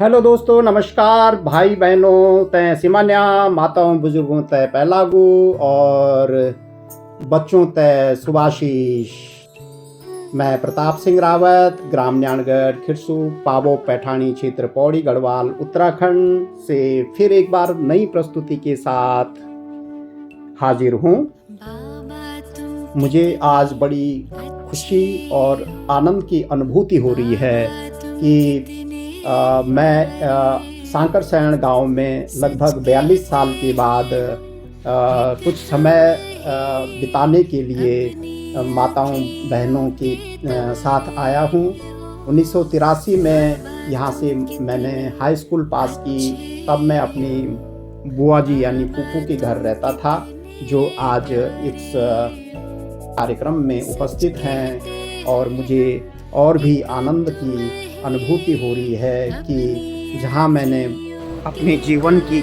Hello दोस्तों, नमस्कार भाई बहनों तय सिमान्या, माताओं बुजुर्गों तय पहलागू और बच्चों तय सुभाशीष। मैं प्रताप सिंह रावत, ग्राम न्याणगढ़, खिरसू, पाबो, पैठानी क्षेत्र, पौड़ी गढ़वाल, उत्तराखंड से फिर एक बार नई प्रस्तुति के साथ हाजिर हूँ। मुझे आज बड़ी खुशी और आनंद की अनुभूति हो रही है कि मैं सांकरसैण गांव में लगभग 42 साल के बाद कुछ समय बिताने के लिए माताओं बहनों के साथ आया हूँ। 1983 में यहाँ से मैंने हाई स्कूल पास की। तब मैं अपनी बुआ जी यानी फूफू के घर रहता था, जो आज इस कार्यक्रम में उपस्थित हैं, और मुझे और भी आनंद की अनुभूति हो रही है कि जहाँ मैंने अपने जीवन की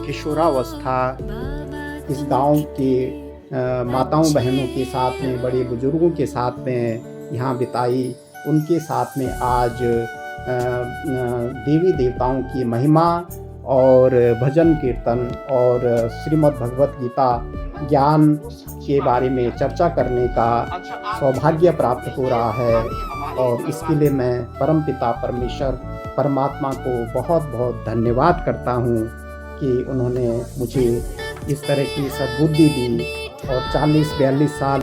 किशोरावस्था इस गांव के माताओं बहनों के साथ में, बड़े बुजुर्गों के साथ में यहाँ बिताई, उनके साथ में आज देवी देवताओं की महिमा और भजन कीर्तन और श्रीमद् भगवत गीता ज्ञान के बारे में चर्चा करने का सौभाग्य प्राप्त हो रहा है। और इसके लिए मैं परमपिता परमेश्वर परमात्मा को बहुत बहुत धन्यवाद करता हूँ कि उन्होंने मुझे इस तरह की सद्बुद्धि दी। और 40-42 साल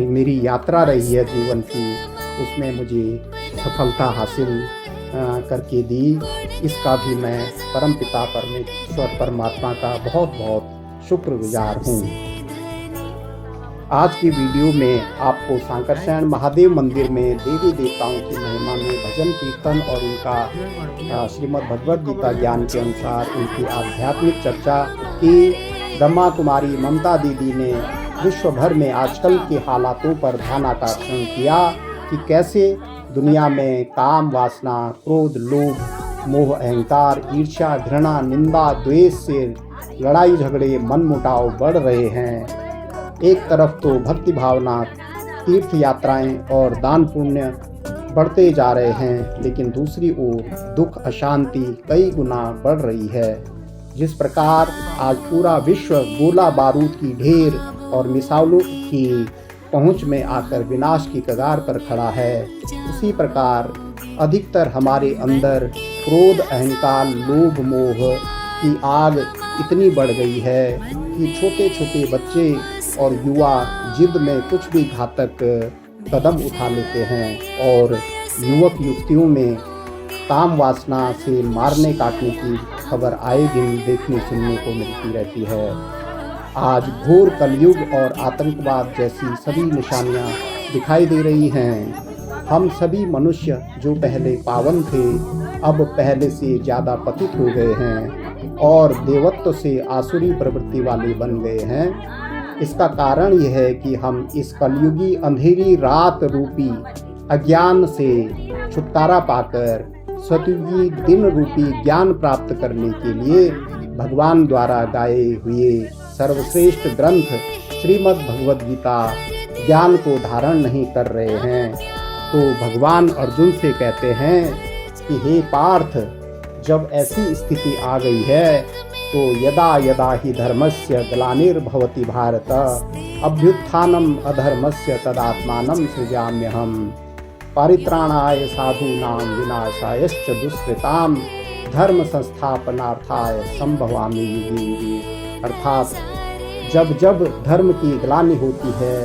मेरी यात्रा रही है जीवन की, उसमें मुझे सफलता हासिल करके दी। इसका भी मैं परमपिता परमेश्वर परमात्मा का बहुत बहुत शुक्रगुजार हूँ। आज की वीडियो में आपको सांकरसैण महादेव मंदिर में देवी देवताओं की महिमा में भजन कीर्तन और उनका श्रीमद् भगवत गीता ज्ञान के अनुसार उनकी आध्यात्मिक चर्चा की। ब्रह्मा कुमारी ममता दीदी ने विश्व भर में आजकल के हालातों पर ध्यानाकर्षण किया कि कैसे दुनिया में काम, वासना, क्रोध, लोभ, मोह, अहंकार, ईर्ष्या, घृणा, निंदा, द्वेष से लड़ाई झगड़े, मन मुटाव बढ़ रहे हैं। एक तरफ तो भक्ति भावना, तीर्थ यात्राएं और दान पुण्य बढ़ते जा रहे हैं, लेकिन दूसरी ओर दुख, अशांति कई गुना बढ़ रही है। जिस प्रकार आज पूरा विश्व गोला बारूद की ढेर और मिसाइलों की पहुंच में आकर विनाश की कगार पर खड़ा है, उसी प्रकार अधिकतर हमारे अंदर क्रोध, अहंकार, लोभ, मोह की आग इतनी बढ़ गई है कि छोटे छोटे बच्चे और युवा जिद में कुछ भी घातक कदम उठा लेते हैं, और युवक युवतियों में काम वासना से मारने काटने की खबर आए दिन देखने सुनने को मिलती रहती है। आज घोर कलयुग और आतंकवाद जैसी सभी निशानियां दिखाई दे रही हैं। हम सभी मनुष्य जो पहले पावन थे, अब पहले से ज़्यादा पतित हो गए हैं और देवत्व से आसुरी प्रवृत्ति वाले बन गए हैं। इसका कारण यह है कि हम इस कलयुगी अंधेरी रात रूपी अज्ञान से छुटकारा पाकर सतयुगी दिन रूपी ज्ञान प्राप्त करने के लिए भगवान द्वारा गाए हुए सर्वश्रेष्ठ ग्रंथ श्रीमद् भगवत गीता ज्ञान को धारण नहीं कर रहे हैं। तो भगवान अर्जुन से कहते हैं कि हे पार्थ, जब ऐसी स्थिति आ गई है तो यदा यदा ही धर्मस्य ग्लानिर्भवति भारत अभ्युत्थानम अधर्मस्य तदात्मानं सृजाम्यहम् परित्राणाय साधूनां विनाशायश्च दुष्कृतां धर्म संस्थापनार्थाय संभवामि युगे युगे। अर्थात जब जब धर्म की ग्लानि होती है,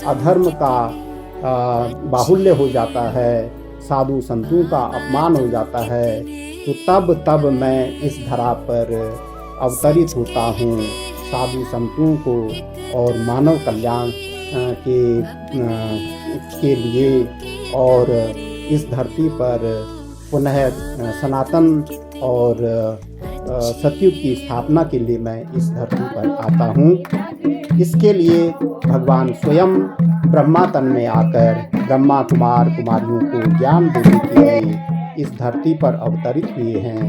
अधर्म का बाहुल्य हो जाता है, साधु संतों का अपमान हो जाता है, तो तब तब मैं इस धरा पर अवतरित होता हूँ साधु संतों को और मानव कल्याण के लिए, और इस धरती पर पुनः सनातन और सतयुग की स्थापना के लिए मैं इस धरती पर आता हूँ। इसके लिए भगवान स्वयं ब्रह्मा तन में आकर ब्रह्मा कुमार कुमारियों को ज्ञान देने के लिए इस धरती पर अवतरित हुए हैं,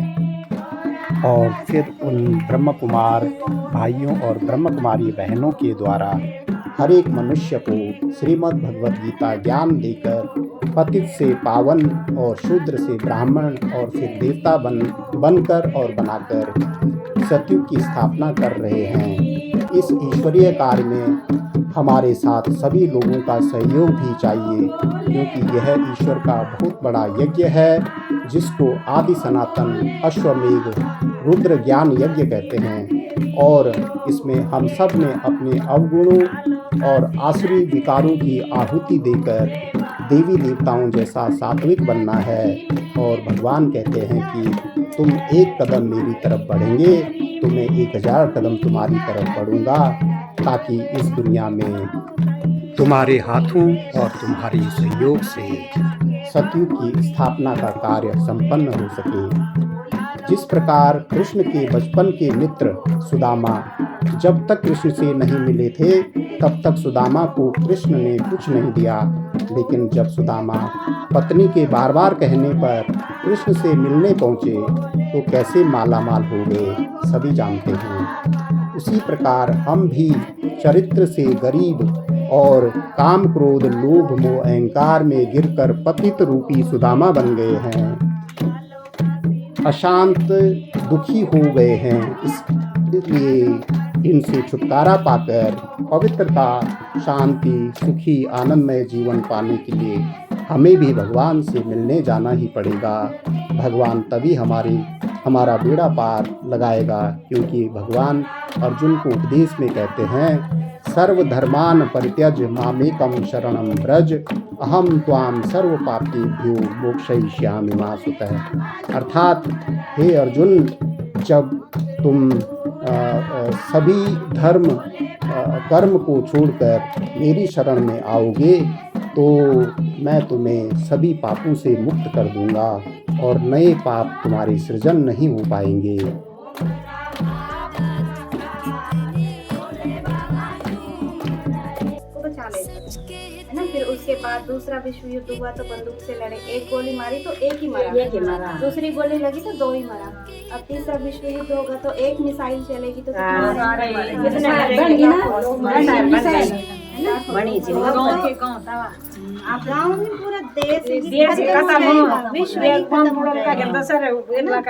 और फिर उन ब्रह्म कुमार भाइयों और ब्रह्म कुमारी बहनों के द्वारा हर एक मनुष्य को श्रीमद् भगवत गीता ज्ञान देकर पतित से पावन और शूद्र से ब्राह्मण और फिर देवता बनकर और बनाकर सतयुग की स्थापना कर रहे हैं। इस ईश्वरीय कार्य में हमारे साथ सभी लोगों का सहयोग भी चाहिए, क्योंकि यह ईश्वर का बहुत बड़ा यज्ञ है, जिसको आदि सनातन अश्वमेध रुद्र ज्ञान यज्ञ कहते हैं। और इसमें हम सब ने अपने अवगुणों और आसुरी विकारों की आहुति देकर देवी देवताओं जैसा सात्विक बनना है। और भगवान कहते हैं कि तुम एक कदम मेरी तरफ बढ़ेंगे तो मैं 1000 कदम तुम्हारी तरफ बढ़ूंगा, ताकि इस दुनिया में तुम्हारे हाथों और तुम्हारे सहयोग से सतयुग की स्थापना का कार्य संपन्न हो सके। जिस प्रकार कृष्ण के बचपन के मित्र सुदामा जब तक कृष्ण से नहीं मिले थे, तब तक सुदामा को कृष्ण ने कुछ नहीं दिया, लेकिन जब सुदामा पत्नी के बार बार कहने पर कृष्ण से मिलने पहुँचे तो कैसे मालामाल हो गए, सभी जानते हैं। उसी प्रकार हम भी चरित्र से गरीब और काम क्रोध लोभ मोह अहंकार में गिरकर पतित रूपी सुदामा बन गए हैं, अशांत दुखी हो गए हैं। इसलिए इनसे छुटकारा पाकर पवित्रता, शांति, सुखी, आनंदमय जीवन पाने के लिए हमें भी भगवान से मिलने जाना ही पड़ेगा। भगवान तभी हमारा बेड़ा पार लगाएगा, क्योंकि भगवान अर्जुन को उपदेश में कहते हैं, सर्वधर्मान परित्यज मामेकं शरणं व्रज अहम त्वाम सर्व पापेभ्यो मोक्षयिष्यामि मा सुतः। अर्थात हे अर्जुन, जब तुम सभी धर्म कर्म को छोड़कर मेरी शरण में आओगे तो मैं तुम्हें सभी पापों से मुक्त कर दूंगा और नए पाप तुम्हारे सृजन नहीं हो पाएंगे। है ना। फिर उसके बाद दूसरा विश्व युद्ध हुआ तो बंदूक से लड़े, एक गोली मारी तो एक ही मरा, दूसरी गोली लगी तो 2 ही मरा। अब तीसरा विश्व युद्ध होगा तो एक मिसाइल चलेगी तो गाँव में पूरा देश विश्व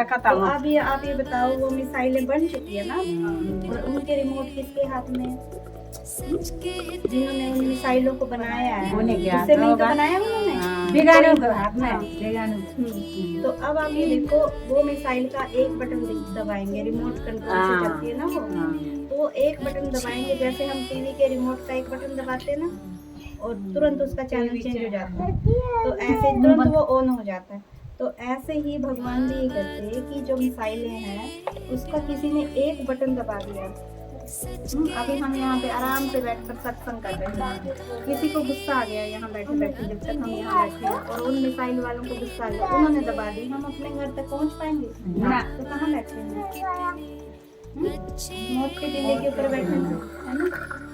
खत्म। अब ये बताओ, वो मिसाइलें बन चुकी है ना, और उनके रिमोट किसके हाथ में? जिन्होंने उन मिसाइलों को बनाया है, उससे नहीं तो बनाया उन्होंने, बिगाड़ों के हाथ में। तो अब आप ये देखो, वो मिसाइल का एक बटन दबाएंगे, रिमोट कंट्रोल से चलती है ना वो, तो एक बटन दबाएंगे, जैसे हम टीवी के रिमोट का एक बटन दबाते हैं ना, और तुरंत उसका चैनल चेंज हो जाता है, तो ऐसे तुरंत वो ऑन हो जाता है। तो ऐसे ही भगवान भी ये कहते हैं कि जो मिसाइलें हैं उसका किसी ने एक बटन दबा दिया। अभी हम यहाँ पे आराम से बैठकर सत्संग कर रहे हैं, किसी को गुस्सा आ गया यहाँ बैठे बैठे, जब तक हम यहाँ बैठे हैं, और उन मिसाइल वालों को गुस्सा आ गया, उन्होंने दबा दी, हम अपने घर तक पहुँच पाएंगे? तो कहाँ बैठे हैं? मौत के टीले के ऊपर बैठे हैं, है ना।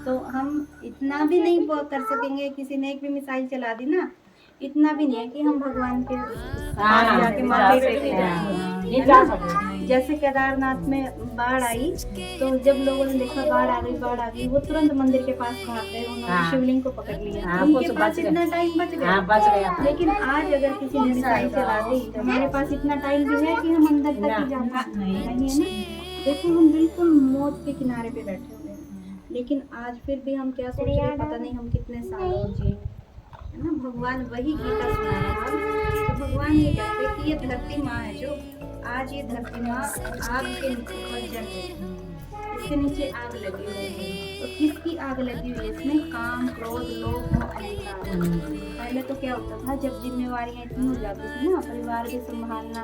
तो हम इतना भी नहीं कर सकेंगे, किसी ने एक भी मिसाइल चला दी ना, इतना भी नहीं है कि हम भगवान के जाके माथे टेके जाए। जैसे केदारनाथ में बाढ़ आई तो जब लोगों ने देखा बाढ़ आ गई, वो तुरंत मंदिर के पास भाग गए, उन्होंने शिवलिंग को पकड़ लिया, उनके पास इतना टाइम बच गया। लेकिन आज अगर किसी ने मिसाइल चला दी तो हमारे पास इतना टाइम भी है कि हम अंदर तक ही जा सकते नहीं है ना। देखो, हम बिल्कुल मौत के किनारे पे बैठे हुए हैं, लेकिन आज फिर भी हम क्या सोच रहे हैं, पता नहीं हम कितने साल और जिए, है ना। भगवान वही गीता सुना रहा है। तो भगवान ये कहते हैं कि ये धरती माँ है, जो आज ये धरती माँ आग के ऊपर जल रही है, इसके नीचे आग लगी हुई है। तो किसकी आग लगी हुई है इसमें? काम, क्रोध, लोभ, मोह, अहंकार। पहले तो क्या होता था, जब जिम्मेवारियाँ इतनी हो जाती थी ना, परिवार भी संभालना,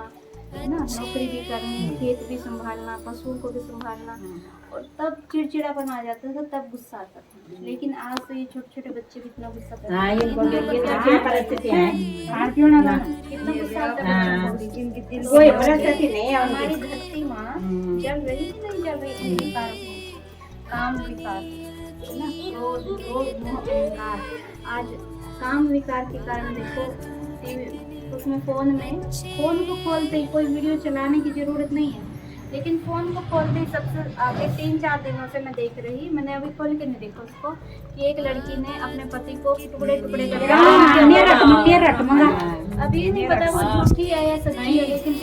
है ना, नौकरी भी करनी, खेत भी संभालना, पशुओं को भी संभालना, और तब चिड़चिड़ापन आ जाता था, तब गुस्सा आता था। लेकिन आज तो ये छोटे छोटे बच्चे भी इतना गुस्सा करते हैं, कितना गुस्सा आता है, हमारी धरती माँ जल रही कि नहीं जल रही? विकार, काम विकार, है ना, क्रोध, लोभ, मोह, अहंकार। आज काम विकार के कारण देखो, टीवी उसमें फोन को खोलते ही कोई वीडियो चलाने की जरूरत नहीं है, लेकिन फोन को खोलते ही सबसे आगे 3-4 दिनों से मैं देख रही, मैंने अभी खोल के नहीं देखा उसको, कि एक लड़की ने अपने पति को टुकड़े टुकड़े करके अभी ये नहीं पता वो झूठी है या सच्ची है, लेकिन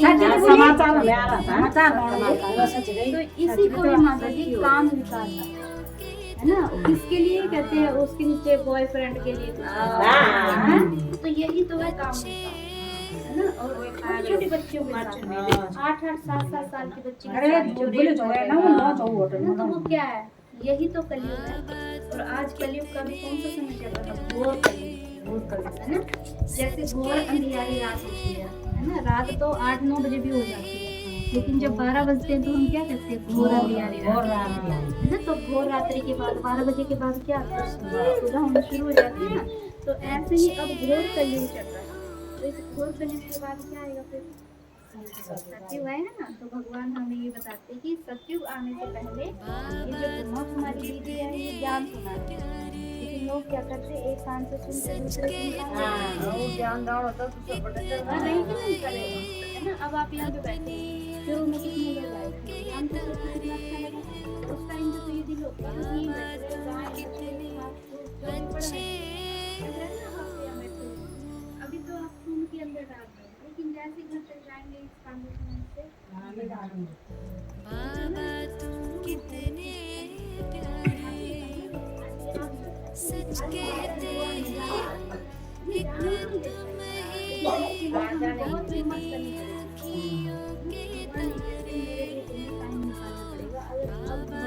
तो इसी को ये माता जी काम निकालना है ना, किसके लिए कहते हैं, उसके नीचे बॉयफ्रेंड के लिए है? तो यही तो है काम निकालना, है ना। और छोटे बच्चों के साथ 8-8, 7-7 साल के बच्चे तो वो क्या है, यही तो कलयुग है। और आज कलयुग का भी कौन सा समय चल रहा है, घोर कलयुग है ना। जैसे घोर अंधियारी रात होती है ना, रात तो 8-9 बजे भी हो जाती है, लेकिन जब 12 बजते हैं तो हम क्या कहते हैं, घोर अंधियारी रात है ना। तो घोर रात्रि के बाद 12 बजे के बाद क्या सुबह होना शुरू हो जाती है ना। तो ऐसे ही अब घोर कलयुग चल रहा है। तो इस घोर कलयुग के बाद क्या आएगा फिर, सतयुग आएगा ना। तो भगवान हमें ये बताते हैं कि सतयुग आने से पहले ये जो ब्रह्मा कुमारी दीदी है ये ज्ञान सुनाते हैं, लेकिन लोग क्या करते हैं, एक कान से सुनते दूसरे ज्ञान दान होता नहीं कि नहीं करेगा, है ना। अब आप यहाँ पे बैठे, शुरू में कितने लोग आए, हम तो सोचते कितना अच्छा लगा, उस टाइम पे तो ये दिल होता है कि बैठे गाय मछली अभी तो आप खून के अंदर डाल रहे हैं, लेकिन जैसे घर तक जाएंगे इस फाउंडेशन से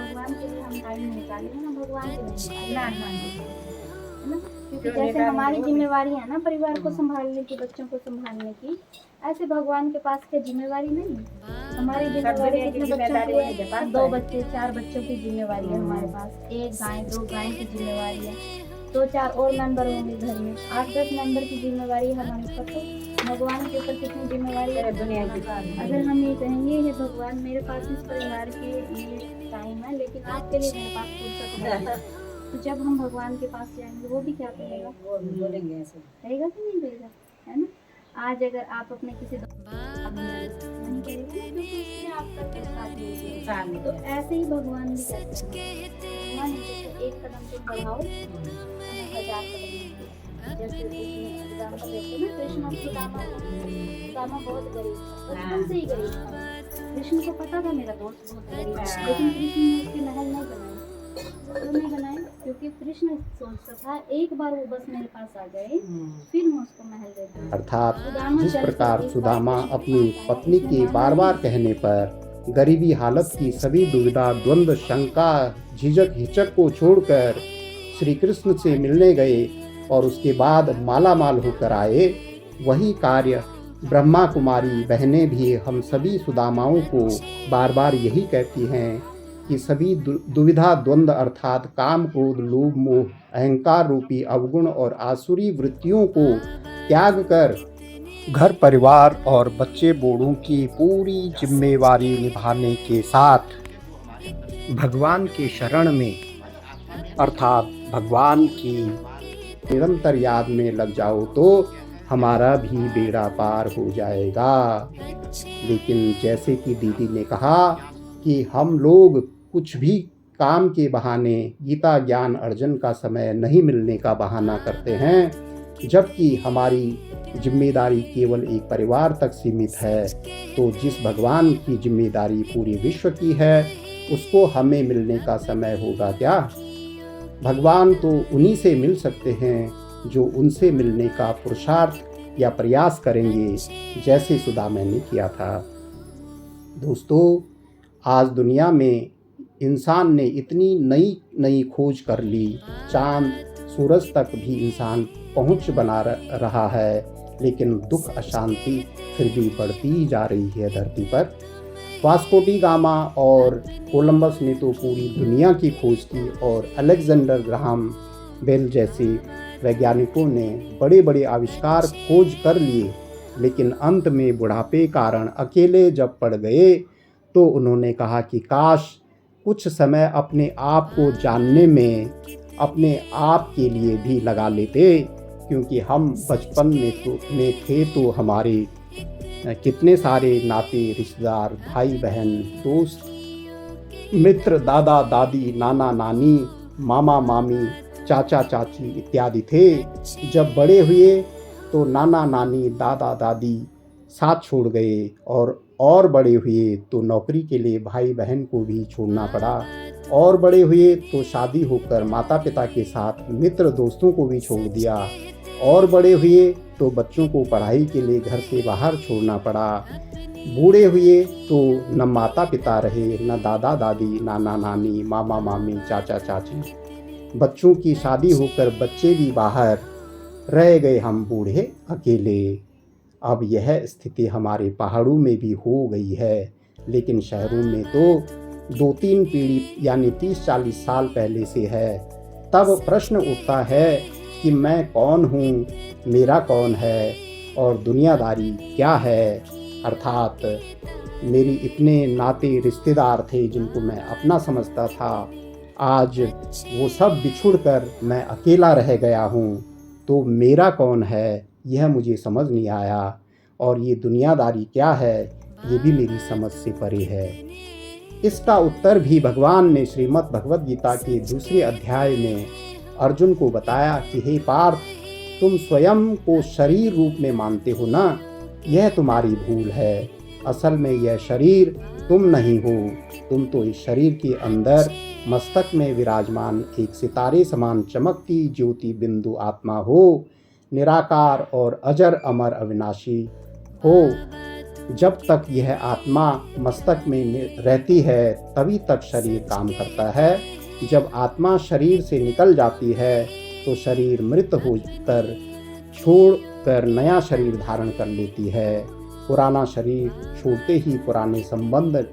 भगवान के लिए हम टाइम निकालेंगे ना, भगवान के लिए है ना। क्योंकि जैसे हमारी जिम्मेवारी है ना परिवार को संभालने की, बच्चों को संभालने की, ऐसे भगवान के पास क्या जिम्मेवारी नहीं। हमारी जिम्मेवारी कितने बच्चों की, 2 बच्चे 4 बच्चों की जिम्मेवारी है हमारे पास, 1 गाय 2 गाय की जिम्मेवारी है, 2-4 और मेंबर होंगे घर में, 8-10 मेंबर की जिम्मेवारी है हमारे ऊपर। तो भगवान के ऊपर कितनी जिम्मेवारी है दुनिया की। अगर हम ये कहेंगे हे भगवान मेरे पास इस परिवार के लिए टाइम है, लेकिन आपके लिए मेरे पास फुर्सत नहीं है, तो जब हम भगवान के पास जाएंगे वो भी क्या कहेगा, बोलेंगे ऐसे, कहेगा कि नहीं कहेगा, है ना। आज अगर आप अपने किसी तो ऐसे ही भगवान भी कहते हैं, भगवान जैसे एक कदम तुम बढ़ाओ 1000 कदम। जैसे एग्जाम्पल देते हैं ना कृष्ण और सुदामा बहुत गरीब था, बचपन से ही गरीब था। कृष्ण को पता था मेरा दोस्त बहुत गरीब है, लेकिन कृष्ण ने उसके महल नहीं बनाए। क्यों नहीं बनाए, क्योंकि कृष्ण सोचता था एक बार वो बस मेरे पास आ गए फिर मैं उसको महल दे दूँ। अर्थात जिस प्रकार सुदामा अपनी पत्नी के बार बार कहने पर गरीबी हालत की सभी दुविधा द्वंद्व शंका झिझक हिचक को छोड़कर श्री कृष्ण से मिलने गए और उसके बाद माला माल होकर आए, वही कार्य ब्रह्मा कुमारी बहनें भी हम सभी सुदामाओं को बार बार यही कहती हैं कि सभी दुविधा द्वंद्व अर्थात काम क्रोध लोभ मोह अहंकार रूपी अवगुण और आसुरी वृत्तियों को त्याग कर घर परिवार और बच्चे बूढ़ों की पूरी जिम्मेवारी निभाने के साथ भगवान के शरण में अर्थात भगवान की निरंतर याद में लग जाओ तो हमारा भी बेड़ा पार हो जाएगा। लेकिन जैसे कि दीदी ने कहा कि हम लोग कुछ भी काम के बहाने गीता ज्ञान अर्जन का समय नहीं मिलने का बहाना करते हैं, जबकि हमारी जिम्मेदारी केवल एक परिवार तक सीमित है। तो जिस भगवान की जिम्मेदारी पूरे विश्व की है उसको हमें मिलने का समय होगा क्या? भगवान तो उन्हीं से मिल सकते हैं जो उनसे मिलने का पुरुषार्थ या प्रयास करेंगे, जैसे सुदामा ने किया था। दोस्तों, आज दुनिया में इंसान ने इतनी नई नई खोज कर ली, चांद सूरज तक भी इंसान पहुंच बना रहा है, लेकिन दुख अशांति फिर भी बढ़ती ही जा रही है धरती पर। वास्को डी गामा और कोलंबस ने तो पूरी दुनिया की खोज की और अलेक्जेंडर ग्राहम बेल जैसे वैज्ञानिकों ने बड़े बड़े आविष्कार खोज कर लिए, लेकिन अंत में बुढ़ापे कारण अकेले जब पड़ गए तो उन्होंने कहा कि काश कुछ समय अपने आप को जानने में अपने आप के लिए भी लगा लेते, क्योंकि हम बचपन में थे तो हमारे कितने सारे नाते रिश्तेदार, भाई बहन, दोस्त, मित्र, दादा दादी, नाना नानी, मामा मामी, चाचा चाची इत्यादि थे। जब बड़े हुए तो नाना नानी, दादा दादी साथ छोड़ गए, और बड़े हुए तो नौकरी के लिए भाई बहन को भी छोड़ना पड़ा, और बड़े हुए तो शादी होकर माता पिता के साथ मित्र दोस्तों को भी छोड़ दिया, और बड़े हुए तो बच्चों को पढ़ाई के लिए घर से बाहर छोड़ना पड़ा। बूढ़े हुए तो न माता पिता रहे, न दादा दादी, नाना नानी, मामा मामी, चाचा चाची। बच्चों की शादी होकर बच्चे भी बाहर, रह गए हम बूढ़े अकेले। अब यह स्थिति हमारे पहाड़ों में भी हो गई है, लेकिन शहरों में तो 2-3 पीढ़ी यानी 30-40 साल पहले से है। तब प्रश्न उठता है कि मैं कौन हूँ, मेरा कौन है और दुनियादारी क्या है। अर्थात मेरी इतने नाते रिश्तेदार थे जिनको मैं अपना समझता था, आज वो सब बिछुड़कर मैं अकेला रह गया हूँ। तो मेरा कौन है यह मुझे समझ नहीं आया, और ये दुनियादारी क्या है ये भी मेरी समझ से परे है। इसका उत्तर भी भगवान ने श्रीमद् भगवद गीता के 2 अध्याय में अर्जुन को बताया कि हे पार्थ, तुम स्वयं को शरीर रूप में मानते हो ना, यह तुम्हारी भूल है। असल में यह शरीर तुम नहीं हो, तुम तो इस शरीर के अंदर मस्तक में विराजमान एक सितारे समान चमकती ज्योति बिंदु आत्मा हो, निराकार और अजर अमर अविनाशी हो। जब तक यह आत्मा मस्तक में रहती है तभी तक शरीर काम करता है। जब आत्मा शरीर से निकल जाती है तो शरीर मृत होकर छोड़कर नया शरीर धारण कर लेती है। पुराना शरीर छोड़ते ही पुराने संबंध,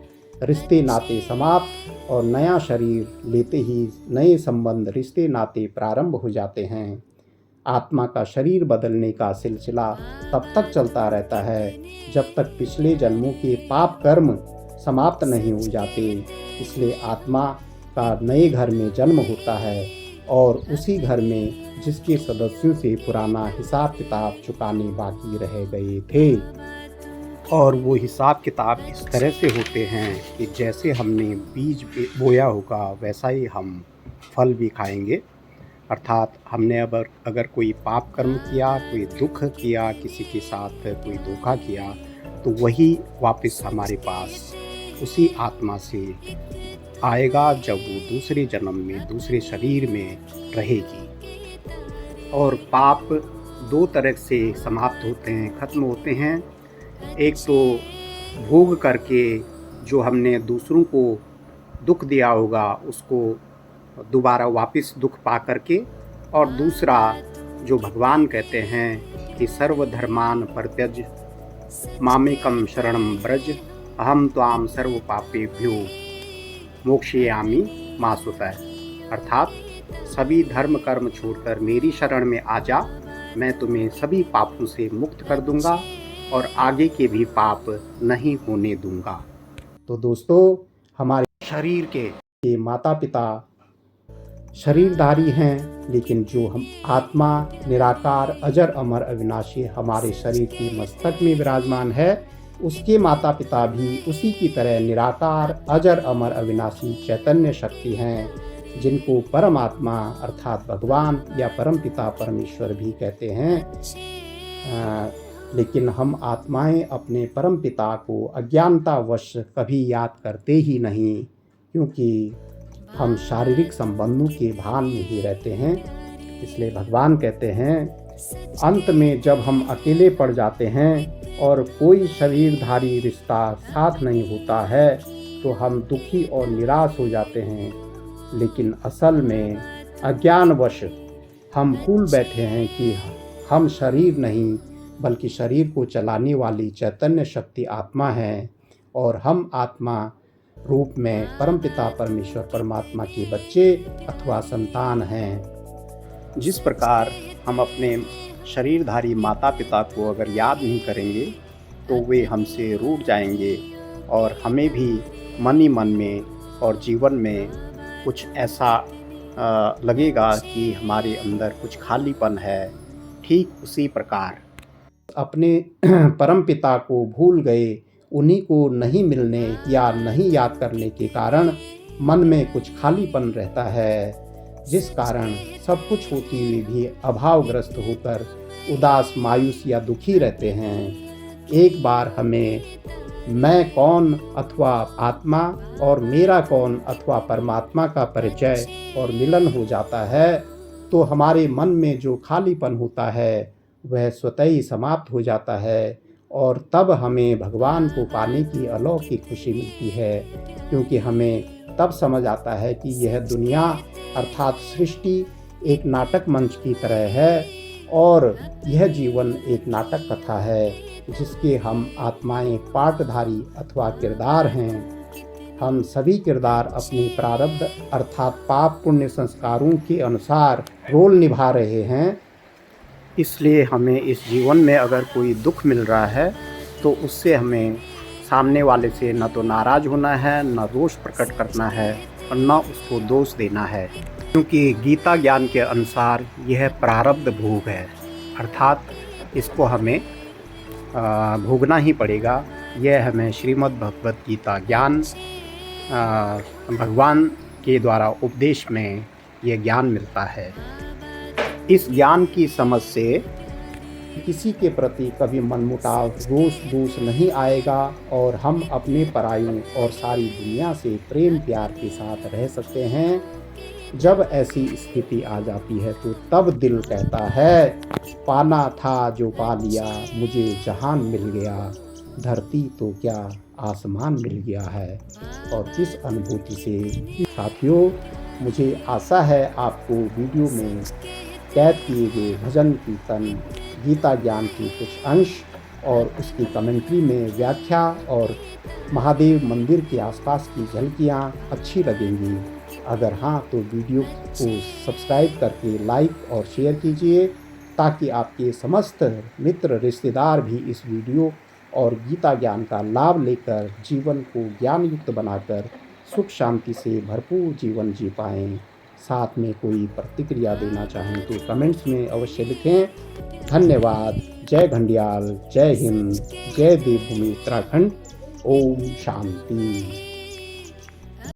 रिश्ते नाते समाप्त, और नया शरीर लेते ही नए संबंध, रिश्ते नाते प्रारंभ हो जाते हैं। आत्मा का शरीर बदलने का सिलसिला तब तक चलता रहता है जब तक पिछले जन्मों के पाप कर्म समाप्त नहीं हो जाते। इसलिए आत्मा का नए घर में जन्म होता है, और उसी घर में जिसके सदस्यों से पुराना हिसाब किताब चुकाने बाकी रह गए थे। और वो हिसाब किताब इस तरह से होते हैं कि जैसे हमने बीज बोया होगा वैसा ही हम फल भी खाएंगे। अर्थात हमने अगर कोई पाप कर्म किया, कोई दुख किया, किसी के साथ कोई धोखा किया, तो वही वापस हमारे पास उसी आत्मा से आएगा जब वो दूसरे जन्म में दूसरे शरीर में रहेगी। और पाप 2 तरह से समाप्त होते हैं, खत्म होते हैं। एक तो भोग करके जो हमने दूसरों को दुख दिया होगा उसको दोबारा वापस दुख पा करके, और दूसरा जो भगवान कहते हैं कि सर्वधर्मान परित्यज मामेकम शरणम ब्रज अहम त्वाम सर्व पापेभ्यो मोक्षयामि मा सुतः। अर्थात सभी धर्म कर्म छोड़कर मेरी शरण में आ जा, मैं तुम्हें सभी पापों से मुक्त कर दूंगा और आगे के भी पाप नहीं होने दूंगा। तो दोस्तों, हमारे शरीर के माता पिता शरीरधारी हैं, लेकिन जो हम आत्मा निराकार अजर अमर अविनाशी हमारे शरीर की मस्तक में विराजमान है, उसके माता पिता भी उसी की तरह निराकार अजर अमर अविनाशी चैतन्य शक्ति हैं, जिनको परमात्मा अर्थात भगवान या परम पिता परमेश्वर भी कहते हैं। लेकिन हम आत्माएं अपने परम पिता को अज्ञानतावश कभी याद करते ही नहीं, क्योंकि हम शारीरिक संबंधों के भान में ही रहते हैं। इसलिए भगवान कहते हैं अंत में जब हम अकेले पड़ जाते हैं और कोई शरीरधारी रिश्ता साथ नहीं होता है तो हम दुखी और निराश हो जाते हैं। लेकिन असल में अज्ञानवश हम भूल बैठे हैं कि हम शरीर नहीं बल्कि शरीर को चलाने वाली चैतन्य शक्ति आत्मा है, और हम आत्मा रूप में परमपिता परमेश्वर परमात्मा के बच्चे अथवा संतान हैं। जिस प्रकार हम अपने शरीरधारी माता पिता को अगर याद नहीं करेंगे तो वे हमसे रूठ जाएंगे और हमें भी मन ही मन में और जीवन में कुछ ऐसा लगेगा कि हमारे अंदर कुछ खालीपन है। ठीक उसी प्रकार अपने परमपिता को भूल गए, उन्हीं को नहीं मिलने या नहीं याद करने के कारण मन में कुछ खालीपन रहता है, जिस कारण सब कुछ होते हुए भी अभावग्रस्त होकर उदास, मायूस या दुखी रहते हैं। एक बार हमें मैं कौन अथवा आत्मा और मेरा कौन अथवा परमात्मा का परिचय और मिलन हो जाता है तो हमारे मन में जो खालीपन होता है वह स्वतः ही समाप्त हो जाता है, और तब हमें भगवान को पाने की अलौकिक खुशी मिलती है, क्योंकि हमें तब समझ आता है कि यह दुनिया अर्थात सृष्टि एक नाटक मंच की तरह है और यह जीवन एक नाटक कथा है जिसके हम आत्माएं पाटधारी अथवा किरदार हैं। हम सभी किरदार अपनी प्रारब्ध अर्थात पाप पुण्य संस्कारों के अनुसार रोल निभा रहे हैं। इसलिए हमें इस जीवन में अगर कोई दुख मिल रहा है तो उससे हमें सामने वाले से न तो नाराज़ होना है, न रोष प्रकट करना है और न उसको दोष देना है, क्योंकि गीता ज्ञान के अनुसार यह प्रारब्ध भोग है, अर्थात इसको हमें भोगना ही पड़ेगा। यह हमें श्रीमद् भगवत गीता ज्ञान भगवान के द्वारा उपदेश में यह ज्ञान मिलता है। इस ज्ञान की समझ से किसी के प्रति कभी मनमुटाव, रोष दोष नहीं आएगा और हम अपने परायों और सारी दुनिया से प्रेम प्यार के साथ रह सकते हैं। जब ऐसी स्थिति आ जाती है तो तब दिल कहता है, पाना था जो पा लिया, मुझे जहान मिल गया, धरती तो क्या आसमान मिल गया है। और इस अनुभूति से साथियों, मुझे आशा है आपको वीडियो में कैद किए गए भजन कीर्तन गीता ज्ञान के कुछ अंश और उसकी कमेंट्री में व्याख्या और महादेव मंदिर के आसपास की झलकियाँ अच्छी लगेंगी। अगर हाँ तो वीडियो को सब्सक्राइब करके लाइक और शेयर कीजिए, ताकि आपके समस्त मित्र रिश्तेदार भी इस वीडियो और गीता ज्ञान का लाभ लेकर जीवन को ज्ञान युक्त बनाकर सुख शांति से भरपूर जीवन जी पाएँ। साथ में कोई प्रतिक्रिया देना चाहें तो कमेंट्स में अवश्य लिखें। धन्यवाद। जय घंडियाल, जय हिंद, जय देवभूमि उत्तराखंड। ओम शांति।